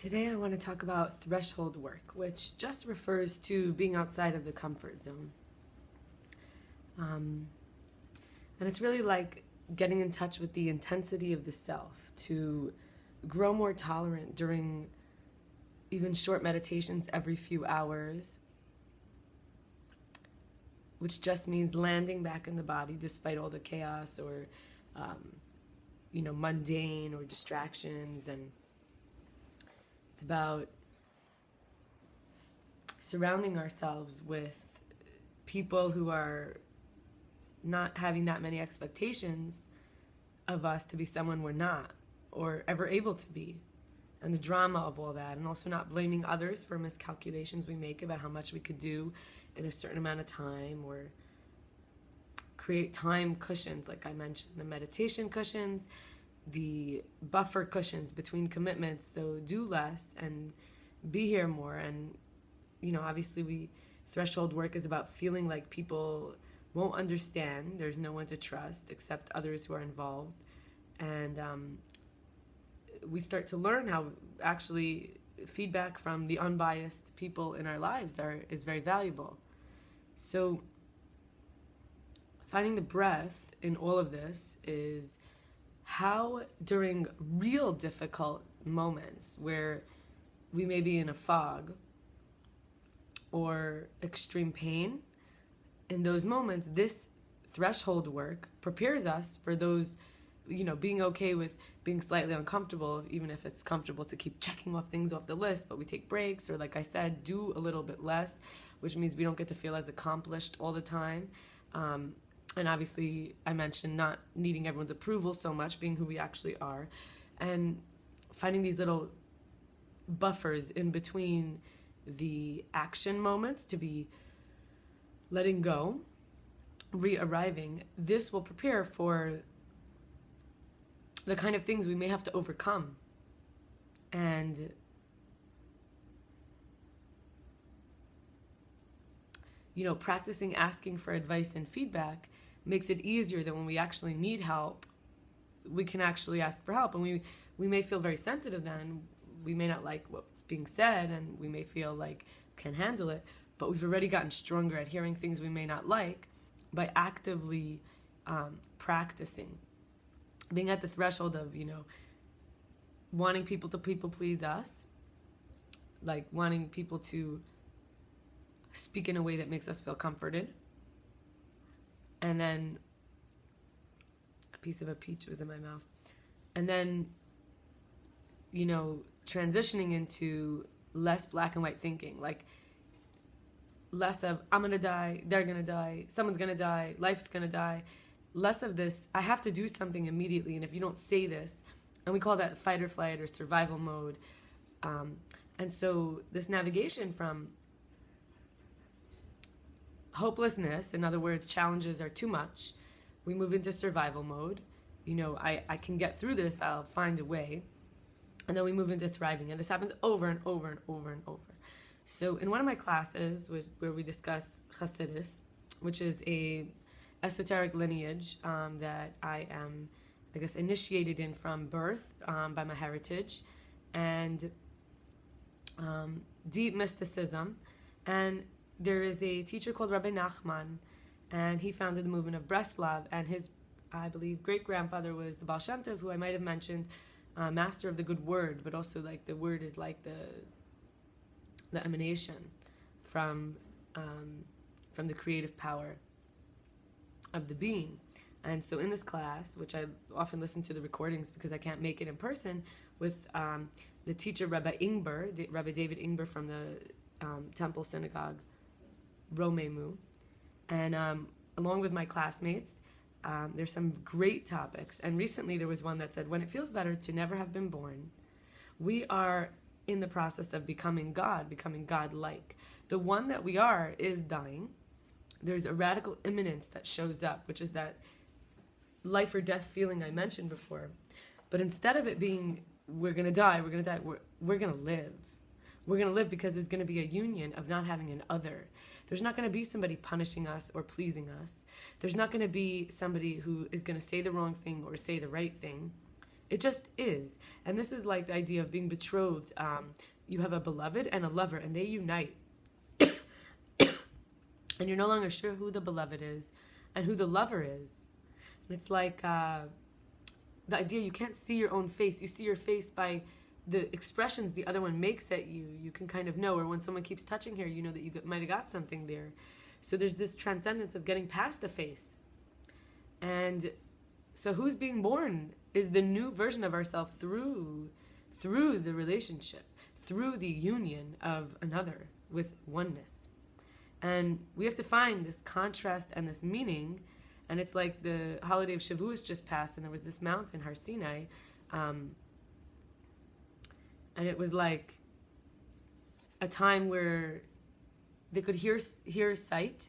Today I want to talk about threshold work, which just refers to being outside of the comfort zone. And it's really like getting in touch with the intensity of the self, to grow more tolerant during even short meditations every few hours, which just means landing back in the body despite all the chaos or, mundane or distractions. And it's about surrounding ourselves with people who are not having that many expectations of us to be someone we're not or ever able to be, and the drama of all that, and also not blaming others for miscalculations we make about how much we could do in a certain amount of time, or create time cushions, like I mentioned, the meditation cushions, the buffer cushions between commitments, so do less and be here more. And obviously threshold work is about feeling like people won't understand, there's no one to trust except others who are involved, and we start to learn how actually feedback from the unbiased people in our lives is very valuable. So finding the breath in all of this is how, during real difficult moments where we may be in a fog or extreme pain, in those moments, this threshold work prepares us for those, being okay with being slightly uncomfortable, even if it's comfortable to keep checking off things off the list, but we take breaks, or like I said, do a little bit less, which means we don't get to feel as accomplished all the time. And obviously, I mentioned not needing everyone's approval so much, being who we actually are, and finding these little buffers in between the action moments to be letting go, re-arriving. This will prepare for the kind of things we may have to overcome. And practicing asking for advice and feedback makes it easier that when we actually need help, we can actually ask for help. And we may feel very sensitive then. We may not like what's being said, and we may feel like we can handle it, but we've already gotten stronger at hearing things we may not like by actively practicing. Being at the threshold of, wanting people to people please us, like wanting people to speak in a way that makes us feel comforted. And then a piece of a peach was in my mouth. And then, transitioning into less black and white thinking, like less of I'm gonna die, they're gonna die, someone's gonna die, life's gonna die. Less of this, I have to do something immediately, and if you don't say this, and we call that fight or flight or survival mode. And so this navigation from hopelessness, in other words, challenges are too much, we move into survival mode. I can get through this, I'll find a way. And then we move into thriving, and this happens over and over and over and over. So in one of my classes where we discuss Hasidus, which is a esoteric lineage that I am, initiated in from birth by my heritage, and deep mysticism. And there is a teacher called Rabbi Nachman, and he founded the movement of Breslov, and his, I believe, great-grandfather was the Baal Shem Tov, who I might have mentioned, master of the good word, but also like the word is like the emanation from the creative power of the being. And so in this class, which I often listen to the recordings because I can't make it in person, with the teacher Rabbi David Ingber from the Temple Synagogue, Romemu, and along with my classmates, there's some great topics. And recently there was one that said, when it feels better to never have been born, we are in the process of becoming God, becoming Godlike. The one that we are is dying. There's a radical imminence that shows up, which is that life or death feeling I mentioned before. But instead of it being, we're going to die, we're going to live. We're going to live because there's going to be a union of not having an other. There's not going to be somebody punishing us or pleasing us. There's not going to be somebody who is going to say the wrong thing or say the right thing. It just is. And this is like the idea of being betrothed. You have a beloved and a lover, and they unite. And you're no longer sure who the beloved is and who the lover is. And it's like the idea you can't see your own face. You see your face by the expressions the other one makes at you. You can kind of know, or when someone keeps touching here, you know that you might have got something there. So there's this transcendence of getting past the face. And so who's being born is the new version of ourselves through the relationship, through the union of another with oneness. And we have to find this contrast and this meaning. And it's like the holiday of Shavuos just passed, and there was this mountain, Har Sinai, and it was like a time where they could hear sight.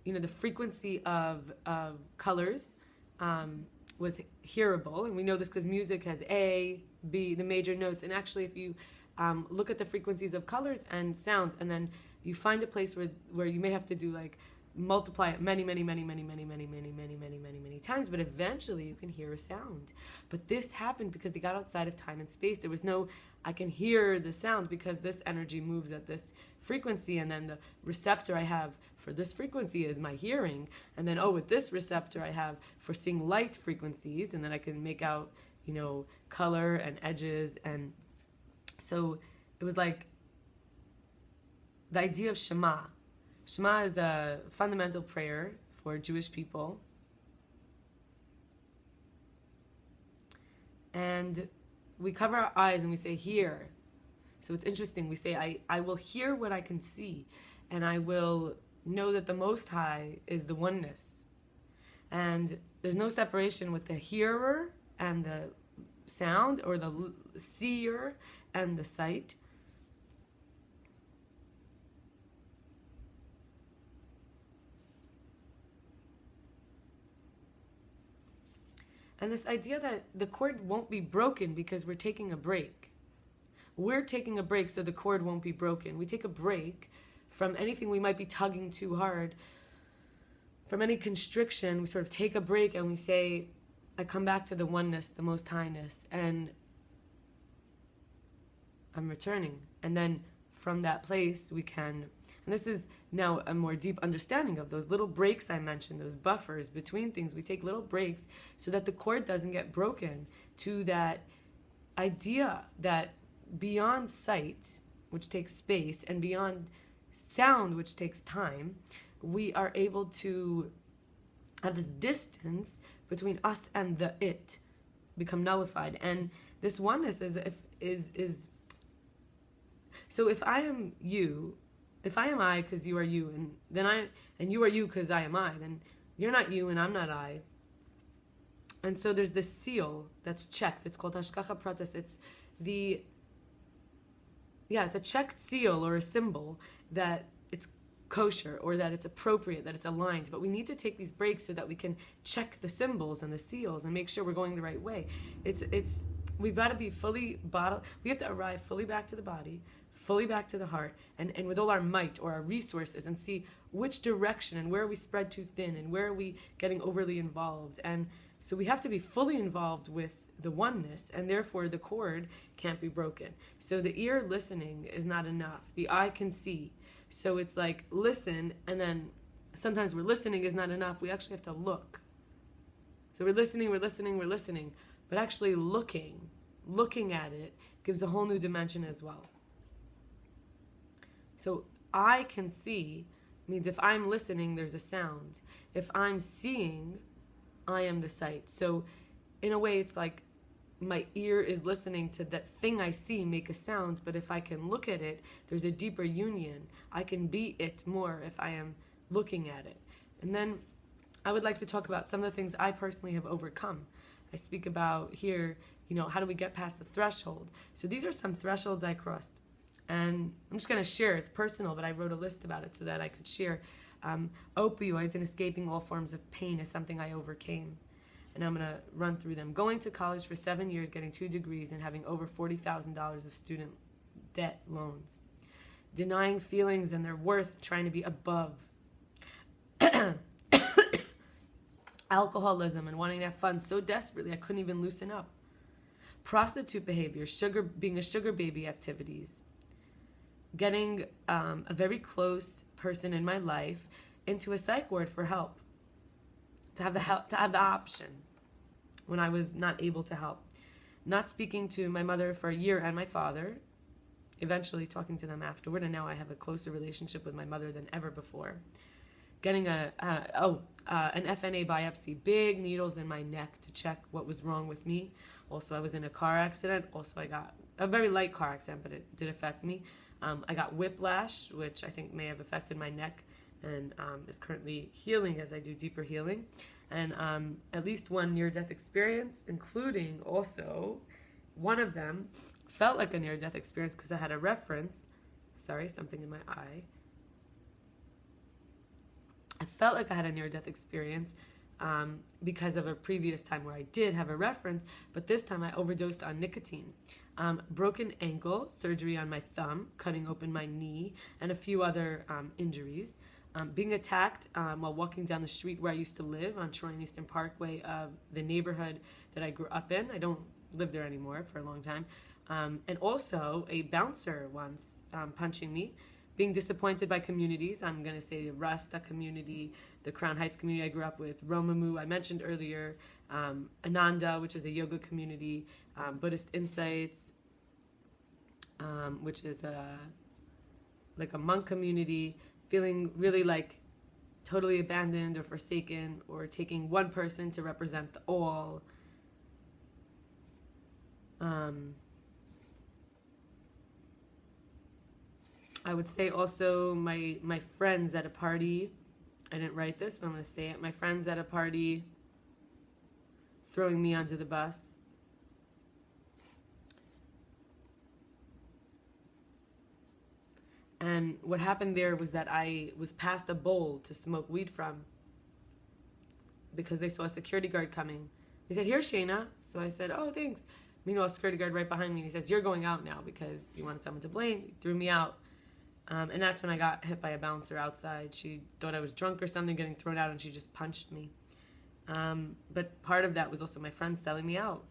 You know, the frequency of colors was hearable, and we know this because music has A, B, the major notes. And actually, if you look at the frequencies of colors and sounds, and then you find a place where you may have to do like multiply it many times, but eventually you can hear a sound. But this happened because they got outside of time and space. There was no, I can hear the sound because this energy moves at this frequency, and then the receptor I have for this frequency is my hearing, and then with this receptor I have for seeing light frequencies, and then I can make out, you know, color and edges. And so it was like the idea of Shema. Shema is the fundamental prayer for Jewish people. And we cover our eyes and we say, hear. So it's interesting. We say, I will hear what I can see, and I will know that the Most High is the oneness. And there's no separation with the hearer and the sound, or the seer and the sight. And this idea that the cord won't be broken because we're taking a break. We're taking a break so the cord won't be broken. We take a break from anything we might be tugging too hard. From any constriction, we sort of take a break and we say, I come back to the oneness, the Most Highness, and I'm returning. And then from that place we can, and this is now a more deep understanding of those little breaks I mentioned, those buffers between things. We take little breaks so that the cord doesn't get broken, to that idea that beyond sight, which takes space, and beyond sound, which takes time, we are able to have this distance between us and the it become nullified. And this oneness is so if I am you, if I am I because you are you, and you are you because I am I, then you're not you and I'm not I. And so there's this seal that's checked. It's called hashgacha pratis. It's it's a checked seal or a symbol that it's kosher, or that it's appropriate, that it's aligned. But we need to take these breaks so that we can check the symbols and the seals and make sure we're going the right way. We've got to be fully bottled. We have to arrive fully back to the body, fully back to the heart, and with all our might or our resources, and see which direction and where are we spread too thin and where are we getting overly involved. And so we have to be fully involved with the oneness, and therefore the cord can't be broken. So the ear listening is not enough. The eye can see. So it's like listen, and then sometimes we're listening is not enough. We actually have to look. So we're listening, but actually looking at it gives a whole new dimension as well. So I can see means if I'm listening, there's a sound. If I'm seeing, I am the sight. So in a way, it's like my ear is listening to that thing I see make a sound, but if I can look at it, there's a deeper union. I can be it more if I am looking at it. And then I would like to talk about some of the things I personally have overcome. I speak about here, how do we get past the threshold? So these are some thresholds I crossed. And I'm just going to share. It's personal, but I wrote a list about it so that I could share. Opioids and escaping all forms of pain is something I overcame. And I'm going to run through them. Going to college for 7 years, getting 2 degrees, and having over $40,000 of student debt loans. Denying feelings and their worth, trying to be above. Alcoholism and wanting to have fun so desperately I couldn't even loosen up. prostitute behavior, being a sugar baby activities, getting a very close person in my life into a psych ward for help, to have the option when I was not able to help, not speaking to my mother for a year and my father, eventually talking to them afterward, and now I have a closer relationship with my mother than ever before. Getting an FNA biopsy, big needles in my neck to check what was wrong with me. Also, I was in a car accident. Also, I got a very light car accident, but it did affect me. I got whiplash, which I think may have affected my neck, and is currently healing as I do deeper healing. And at least one near-death experience, including also one of them felt like a near-death experience because I had a reference. Sorry, something in my eye. I felt like I had a near-death experience because of a previous time where I did have a reference, but this time I overdosed on nicotine. Broken ankle, surgery on my thumb, cutting open my knee, and a few other injuries. Being attacked while walking down the street where I used to live on Troy and Eastern Parkway of the neighborhood that I grew up in. I don't live there anymore for a long time. And also a bouncer once punching me. Being disappointed by communities. I'm going to say the Rasta community, the Crown Heights community I grew up with, Romamu, I mentioned earlier, Ananda, which is a yoga community, Buddhist Insights, which is like a monk community, feeling really like totally abandoned or forsaken, or taking one person to represent the all. I would say also my friends at a party, I didn't write this, but I'm going to say it, my friends at a party throwing me onto the bus. And what happened there was that I was passed a bowl to smoke weed from because they saw a security guard coming. They said, "Here, Shayna." So I said, "Oh, thanks." Meanwhile, a security guard right behind me, and he says, "You're going out now because you wanted someone to blame." He threw me out. And that's when I got hit by a bouncer outside. She thought I was drunk or something, getting thrown out, and she just punched me. But part of that was also my friends selling me out.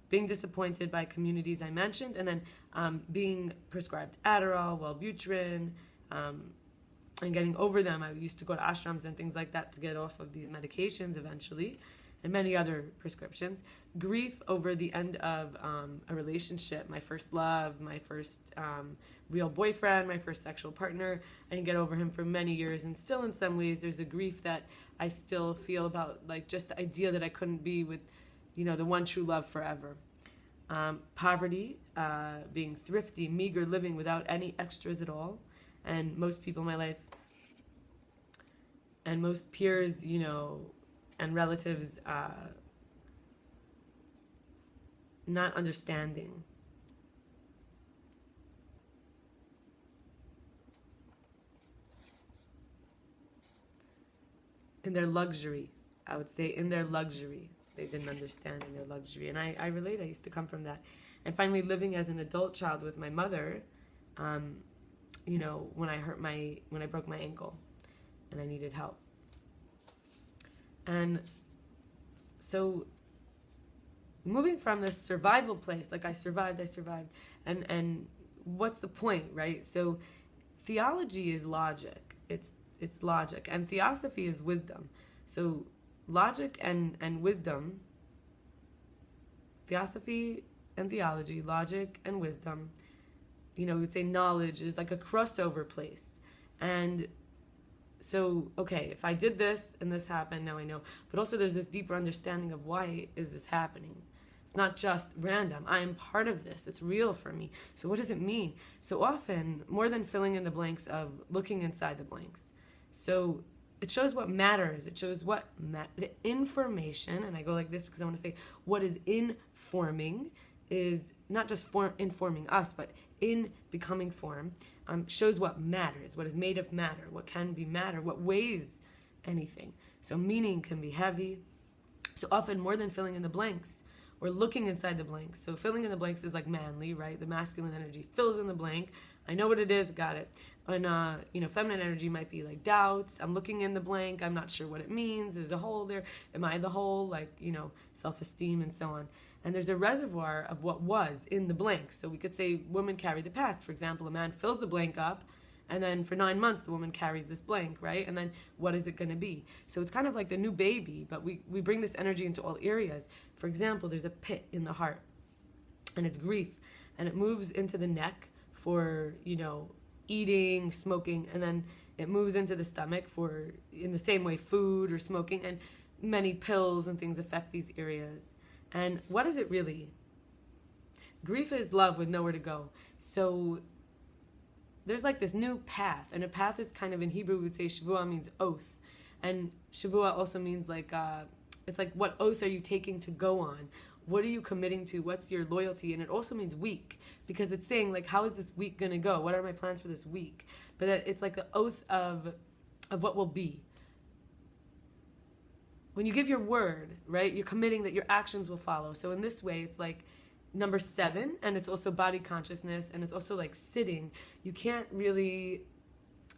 Being disappointed by communities I mentioned, and then being prescribed Adderall, Wellbutrin, and getting over them. I used to go to ashrams and things like that to get off of these medications eventually, and many other prescriptions. Grief over the end of a relationship, my first love, my first real boyfriend, my first sexual partner. I didn't get over him for many years, and still in some ways there's a grief that I still feel about, like, just the idea that I couldn't be with, the one true love forever. Poverty, being thrifty, meager living without any extras at all, and most people in my life and most peers, and relatives not understanding. In their luxury, I would say in their luxury. They didn't understand in their luxury. And I relate, I used to come from that. And finally, living as an adult child with my mother, when I broke my ankle and I needed help. And so moving from this survival place, like I survived, and what's the point, right? So theology is logic. It's logic, and theosophy is wisdom. So logic and wisdom, theosophy and theology, logic and wisdom, we'd say knowledge is like a crossover place. And so, okay, if I did this and this happened, now I know. But also there's this deeper understanding of why is this happening. It's not just random. I am part of this. It's real for me. So what does it mean? So often, more than filling in the blanks of looking inside the blanks. So it shows what matters. It shows what the information, and I go like this because I want to say what is informing is not just informing us, but in becoming form, shows what matters, what is made of matter, what can be matter, what weighs anything. So meaning can be heavy. So often more than filling in the blanks, we're looking inside the blanks. So filling in the blanks is like manly, right? The masculine energy fills in the blank. I know what it is, got it. And, feminine energy might be like doubts. I'm looking in the blank. I'm not sure what it means. There's a hole there. Am I the whole? Like, self-esteem and so on. and there's a reservoir of what was in the blank. So we could say women carry the past. For example, a man fills the blank up, and then for 9 months the woman carries this blank, right? And then what is it going to be? So it's kind of like the new baby, but we bring this energy into all areas. For example, there's a pit in the heart, and it's grief, and it moves into the neck for, eating, smoking, and then it moves into the stomach for, in the same way, food or smoking, and many pills and things affect these areas. And what is it really? Grief is love with nowhere to go. So there's like this new path, and a path is kind of, in Hebrew we would say Shavua means oath, and Shavua also means like, it's like, what oath are you taking to go on? What are you committing to? What's your loyalty? And it also means week, because it's saying like, how is this week going to go? What are my plans for this week? But it's like the oath of what will be. When you give your word, right, you're committing that your actions will follow. So in this way, it's like number 7, and it's also body consciousness, and it's also like sitting. You can't really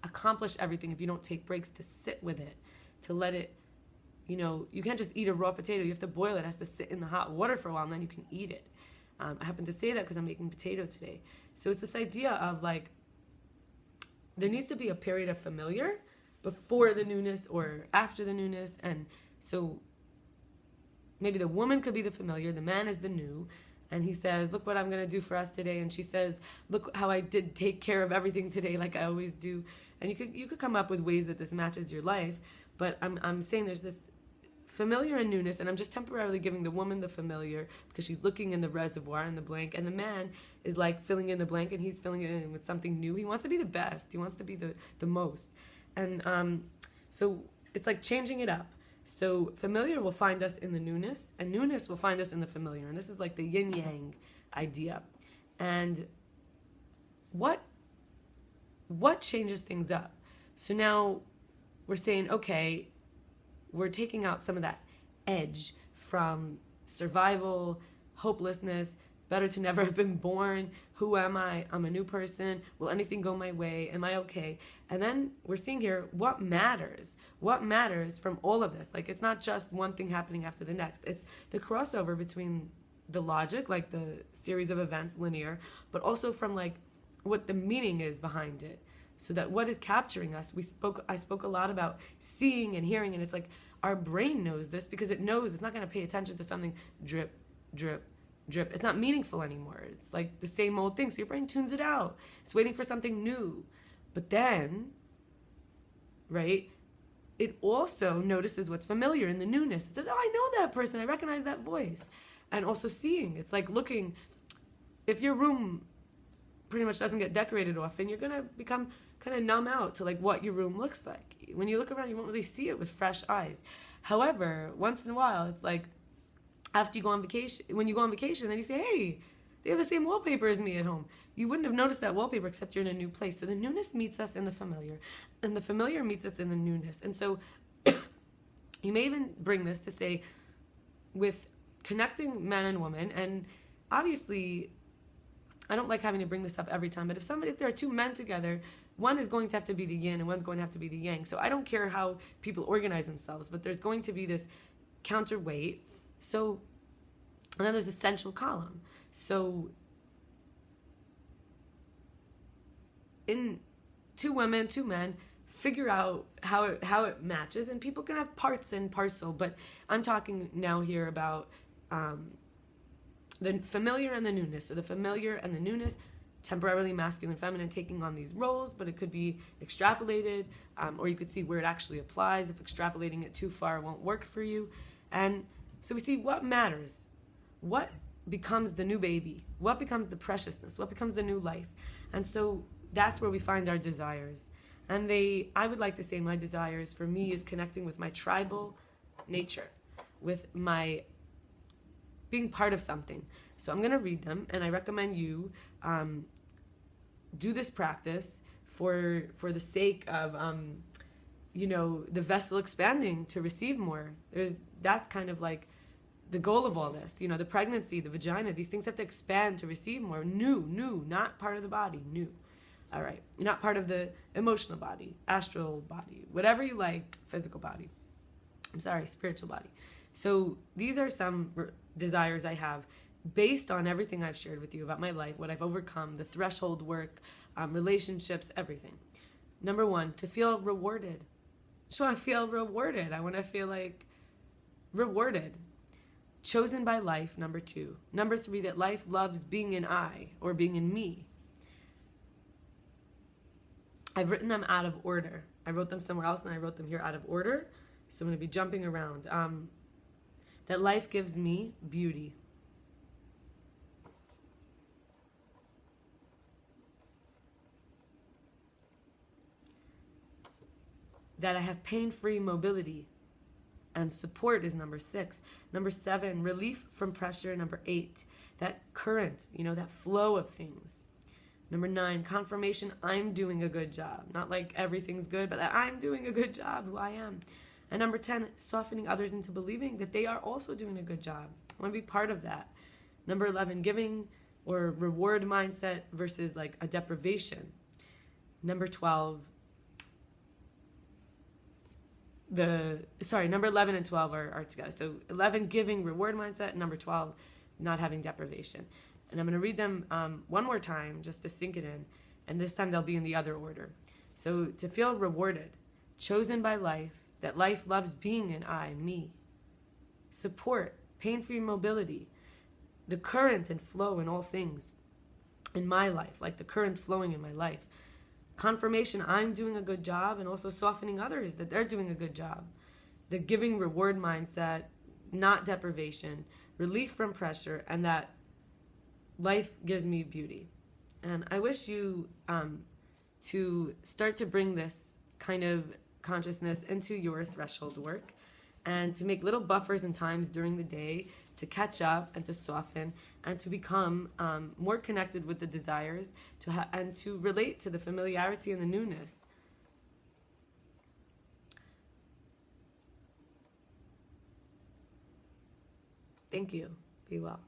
accomplish everything if you don't take breaks to sit with it, to let it, you can't just eat a raw potato. You have to boil it. It has to sit in the hot water for a while, and then you can eat it. I happen to say that because I'm making potato today. So it's this idea of like, there needs to be a period of familiar before the newness or after the newness. And so maybe the woman could be the familiar, the man is the new, and he says, look what I'm going to do for us today. And she says, look how I did take care of everything today like I always do. And you could come up with ways that this matches your life, but I'm saying there's this familiar and newness, and I'm just temporarily giving the woman the familiar because she's looking in the reservoir in the blank, and the man is like filling in the blank, and he's filling it in with something new. He wants to be the best. He wants to be the most. And so it's like changing it up. So familiar will find us in the newness, and newness will find us in the familiar. And this is like the yin-yang idea. And what changes things up? So now we're saying, okay, we're taking out some of that edge from survival, hopelessness, better to never have been born. Who am I? I'm a new person. Will anything go my way? Am I okay? And then we're seeing here what matters. What matters from all of this? Like, it's not just one thing happening after the next. It's the crossover between the logic, like the series of events, linear, but also from like what the meaning is behind it. So that what is capturing us, I spoke a lot about seeing and hearing, and it's like our brain knows this because it knows it's not going to pay attention to something drip, drip, drip. It's not meaningful anymore. It's like the same old thing. So your brain tunes it out. It's waiting for something new. But then, right, it also notices what's familiar in the newness. It says, oh, I know that person. I recognize that voice. And also seeing. It's like looking. If your room pretty much doesn't get decorated often, you're going to become kind of numb out to like what your room looks like. When you look around, you won't really see it with fresh eyes. However, once in a while, it's like after you go on vacation, when you go on vacation, then you say, hey, they have the same wallpaper as me at home. You wouldn't have noticed that wallpaper except you're in a new place. So the newness meets us in the familiar, and the familiar meets us in the newness. And so you may even bring this to say with connecting man and woman, and obviously I don't like having to bring this up every time, but if there are 2 men together, one is going to have to be the yin and one's going to have to be the yang. So I don't care how people organize themselves, but there's going to be this counterweight. So, and then there's a central column. So in 2 women, 2 men, figure out how it matches, and people can have parts and parcel, but I'm talking now here about the familiar and the newness. So the familiar and the newness, temporarily masculine, feminine, taking on these roles, but it could be extrapolated, or you could see where it actually applies. If extrapolating it too far, it won't work for you. And so we see what matters, what becomes the new baby, what becomes the preciousness, what becomes the new life. And so that's where we find our desires. And I would like to say my desires for me is connecting with my tribal nature, with my being part of something. So I'm going to read them, and I recommend you do this practice for the sake of the vessel expanding to receive more. That's kind of like the goal of all this. The pregnancy, the vagina, these things have to expand to receive more. New, not part of the body, new. All right, not part of the emotional body, astral body, whatever you like, physical body. Spiritual body. So these are some desires I have based on everything I've shared with you about my life, what I've overcome, the threshold work, relationships, everything. Number 1, to feel rewarded. So I feel rewarded. I want to feel like rewarded. Chosen by life, number 2. Number 3, that life loves being in I, or being in me. I've written them out of order. I wrote them somewhere else and I wrote them here out of order. So I'm going to be jumping around. That life gives me beauty. That I have pain-free mobility. And support is number 6. Number 7, relief from pressure. Number 8, that current, that flow of things. Number 9, confirmation I'm doing a good job. Not like everything's good, but that I'm doing a good job, who I am. And number 10, softening others into believing that they are also doing a good job. I want to be part of that. Number 11, giving or reward mindset versus like a deprivation. Number 12, number 11 and 12 are together. So 11, giving, reward mindset. Number 12, not having deprivation. And I'm going to read them one more time just to sink it in. And this time they'll be in the other order. So to feel rewarded, chosen by life, that life loves being in I, me. Support, pain-free mobility, the current and flow in all things in my life, like the current flowing in my life. Confirmation I'm doing a good job, and also softening others that they're doing a good job. The giving reward mindset, not deprivation, relief from pressure, and that life gives me beauty. And I wish you to start to bring this kind of consciousness into your threshold work, and to make little buffers and times during the day to catch up and to soften and to become more connected with the desires and to relate to the familiarity and the newness. Thank you. Be well.